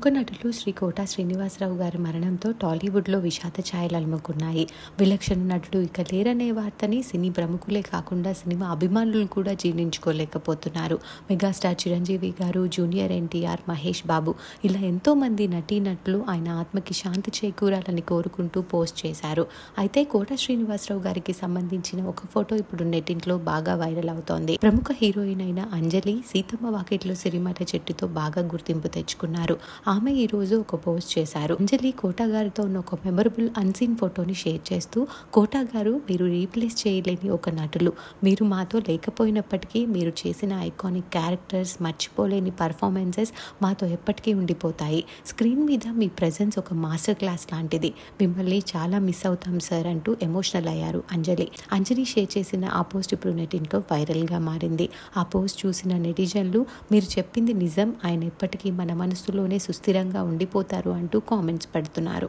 ప్రముఖ నటులు శ్రీ కోట శ్రీనివాసరావు గారి మరణంతో టాలీవుడ్లో విషాద ఛాయలు అలుముకున్నాయి. విలక్షణ నటుడు ఇక లేరనే వార్తని సినీ ప్రముఖులే కాకుండా సినిమా అభిమానులు కూడా జీర్ణించుకోలేకపోతున్నారు. మెగాస్టార్ చిరంజీవి గారు, జూనియర్ ఎన్టీఆర్, మహేష్ బాబు ఇలా ఎంతోమంది నటీనటులు ఆయన ఆత్మకి శాంతి చేకూరాలని కోరుకుంటూ పోస్ట్ చేశారు. అయితే కోట శ్రీనివాసరావు గారికి సంబంధించిన ఒక ఫోటో ఇప్పుడు నెట్టింట్లో బాగా వైరల్ అవుతోంది. ప్రముఖ హీరోయిన్ అయిన అంజలి సీతమ్మ వాకిట్లో సిరిమర్ర చెట్టుతో బాగా గుర్తింపు తెచ్చుకున్నారు. ఆమె ఈ రోజు ఒక పోస్ట్ చేశారు. అంజలి కోటా గారితో ఉన్న ఒక మెమరబుల్ అన్సీన్ ఫోటోని షేర్ చేస్తూ, కోటా గారు మీరు రీప్లేస్ చేయలేని ఒక నటులు. మీరు మాతో లేకపోయినప్పటికీ మీరు చేసిన ఐకానిక్ క్యారెక్టర్స్, మర్చిపోలేని పర్ఫార్మెన్సెస్ మాతో ఎప్పటికీ ఉండిపోతాయి. స్క్రీన్ మీద మీ ప్రెజెన్స్ ఒక మాస్టర్ క్లాస్ లాంటిది. మిమ్మల్ని చాలా మిస్ అవుతాం సార్ అంటూ ఎమోషనల్ అయ్యారు అంజలి. అంజలి షేర్ చేసిన ఆ పోస్ట్ ఇప్పుడు నెట్టింట్లో వైరల్గా మారింది. ఆ పోస్ట్ చూసిన నెటిజన్లు మీరు చెప్పింది నిజం, ఆయన ఎప్పటికీ మన మనసులోనే సుస్థిరంగా ఉండిపోతారు అంటూ కామెంట్స్ పెడుతున్నారు.